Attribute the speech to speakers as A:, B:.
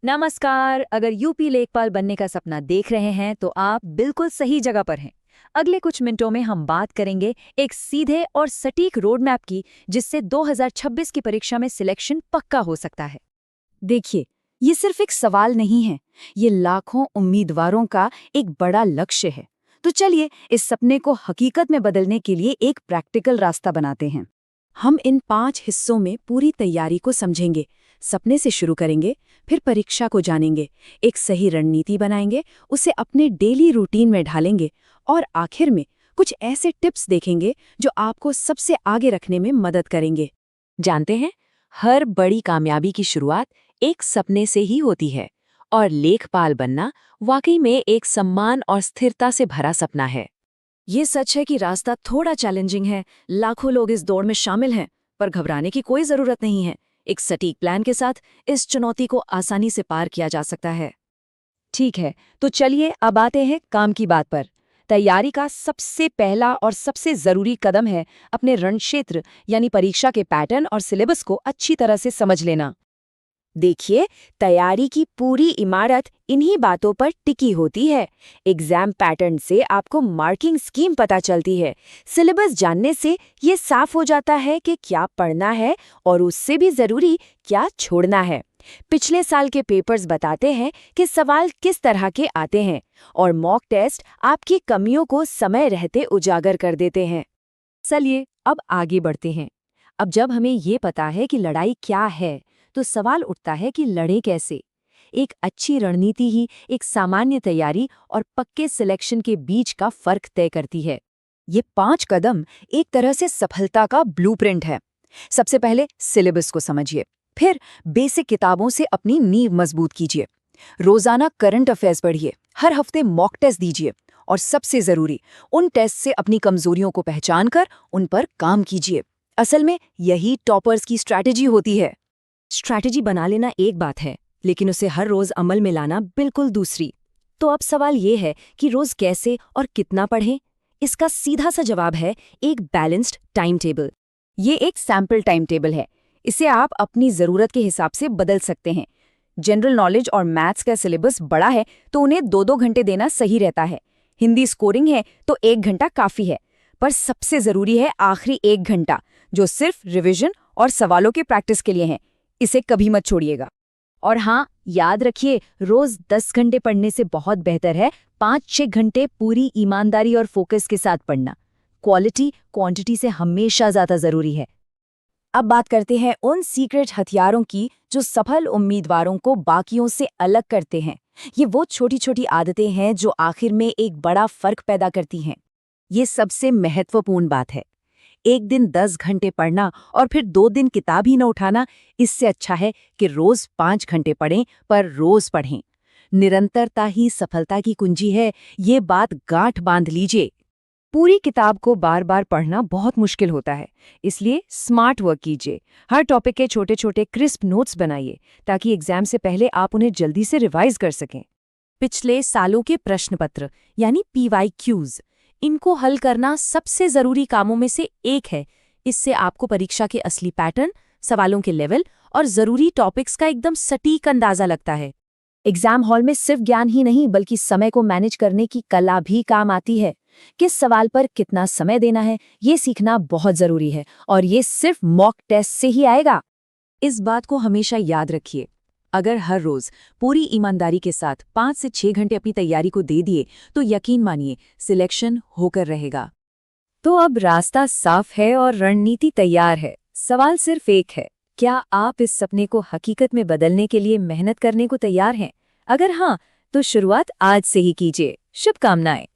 A: नमस्कार। अगर यूपी लेखपाल बनने का सपना देख रहे हैं तो आप बिल्कुल सही जगह पर हैं। अगले कुछ मिनटों में हम बात करेंगे एक सीधे और सटीक रोड मैप की, जिससे 2026 की परीक्षा में सिलेक्शन पक्का हो सकता है।
B: देखिए, ये सिर्फ एक सवाल नहीं है, ये लाखों उम्मीदवारों का एक बड़ा लक्ष्य है। तो चलिए इस सपने को हकीकत में बदलने के लिए एक प्रैक्टिकल रास्ता बनाते हैं। हम इन 5 हिस्सों में पूरी तैयारी को समझेंगे। सपने से शुरू करेंगे, फिर परीक्षा को जानेंगे, एक सही रणनीति बनाएंगे, उसे अपने डेली रूटीन में ढालेंगे और आखिर में कुछ ऐसे टिप्स देखेंगे जो आपको सबसे आगे रखने में मदद करेंगे। जानते हैं, हर बड़ी कामयाबी की शुरुआत एक सपने से ही होती है और लेखपाल बनना वाकई में एक सम्मान और स्थिरता से भरा सपना है। ये सच है कि रास्ता थोड़ा चैलेंजिंग है, लाखों लोग इस दौड़ में शामिल हैं, पर घबराने की कोई जरूरत नहीं है। एक सटीक प्लान के साथ इस चुनौती को आसानी से पार किया जा सकता है।
A: ठीक है, तो चलिए अब आते हैं काम की बात पर। तैयारी का सबसे पहला और सबसे जरूरी कदम है अपने रणक्षेत्र यानी परीक्षा के पैटर्न और सिलेबस को अच्छी तरह से समझ लेना।
B: देखिए, तैयारी की पूरी इमारत इन्हीं बातों पर टिकी होती है। एग्जाम पैटर्न से आपको मार्किंग स्कीम पता चलती है। सिलेबस जानने से ये साफ हो जाता है कि क्या पढ़ना है और उससे भी जरूरी क्या छोड़ना है। पिछले साल के पेपर्स बताते हैं कि सवाल किस तरह के आते हैं और मॉक टेस्ट आपकी कमियों को समय रहते उजागर कर देते हैं। चलिए अब आगे बढ़ते हैं। अब जब हमें ये पता है कि लड़ाई क्या है, तो सवाल उठता है कि लड़े कैसे। एक अच्छी रणनीति ही एक सामान्य तैयारी और पक्के सिलेक्शन के बीच का फर्क तय करती है। ये 5 कदम एक तरह से सफलता का ब्लूप्रिंट है। सबसे पहले सिलेबस को समझिए, फिर बेसिक किताबों से अपनी नींव मजबूत कीजिए, रोजाना करंट अफेयर्स पढ़िए, हर हफ्ते मॉक टेस्ट दीजिए और सबसे जरूरी, उन टेस्ट से अपनी कमजोरियों को पहचान कर उन पर काम कीजिए। असल में यही टॉपर्स की स्ट्रैटेजी होती है। स्ट्रैटेजी बना लेना एक बात है, लेकिन उसे हर रोज अमल में लाना बिल्कुल दूसरी। तो अब सवाल ये है कि रोज कैसे और कितना पढ़ें। इसका सीधा सा जवाब है एक बैलेंस्ड टाइम टेबल। ये एक सैम्पल टाइम टेबल है, इसे आप अपनी जरूरत के हिसाब से बदल सकते हैं। जनरल नॉलेज और मैथ्स का सिलेबस बड़ा है तो उन्हें 2-2 घंटे देना सही रहता है। हिंदी स्कोरिंग है तो 1 घंटा काफी है, पर सबसे जरूरी है आखिरी 1 घंटा, जो सिर्फ रिविजन और सवालों के प्रैक्टिस के लिए है। इसे कभी मत छोड़िएगा। और हाँ, याद रखिए, रोज 10 घंटे पढ़ने से बहुत बेहतर है 5-6 घंटे पूरी ईमानदारी और फोकस के साथ पढ़ना। क्वालिटी क्वांटिटी से हमेशा ज्यादा जरूरी है। अब बात करते हैं उन सीक्रेट हथियारों की जो सफल उम्मीदवारों को बाकियों से अलग करते हैं। ये वो छोटी छोटी आदतें हैं जो आखिर में एक बड़ा फर्क पैदा करती हैं। ये सबसे महत्वपूर्ण बात है। एक दिन 10 घंटे पढ़ना और फिर 2 दिन किताब ही न उठाना, इससे अच्छा है कि रोज 5 घंटे पढ़ें, पर रोज पढ़ें। निरंतरता ही सफलता की कुंजी है, ये बात गांठ बांध लीजिए। पूरी किताब को बार बार पढ़ना बहुत मुश्किल होता है, इसलिए स्मार्ट वर्क कीजिए। हर टॉपिक के छोटे छोटे क्रिस्प नोट्स बनाइए ताकि एग्जाम से पहले आप उन्हें जल्दी से रिवाइज कर सकें। पिछले सालों के प्रश्न पत्र यानी PYQs, इनको हल करना सबसे जरूरी कामों में से एक है। इससे आपको परीक्षा के असली पैटर्न, सवालों के लेवल और जरूरी टॉपिक्स का एकदम सटीक अंदाजा लगता है। एग्जाम हॉल में सिर्फ ज्ञान ही नहीं बल्कि समय को मैनेज करने की कला भी काम आती है। किस सवाल पर कितना समय देना है, ये सीखना बहुत जरूरी है और ये सिर्फ मॉक टेस्ट से ही आएगा। इस बात को हमेशा याद रखिए, अगर हर रोज पूरी ईमानदारी के साथ 5 से 6 घंटे अपनी तैयारी को दे दिए तो यकीन मानिए सिलेक्शन होकर रहेगा। तो अब रास्ता साफ है और रणनीति तैयार है। सवाल सिर्फ एक है, क्या आप इस सपने को हकीकत में बदलने के लिए मेहनत करने को तैयार हैं? अगर हाँ, तो शुरुआत आज से ही कीजिए। शुभकामनाएं।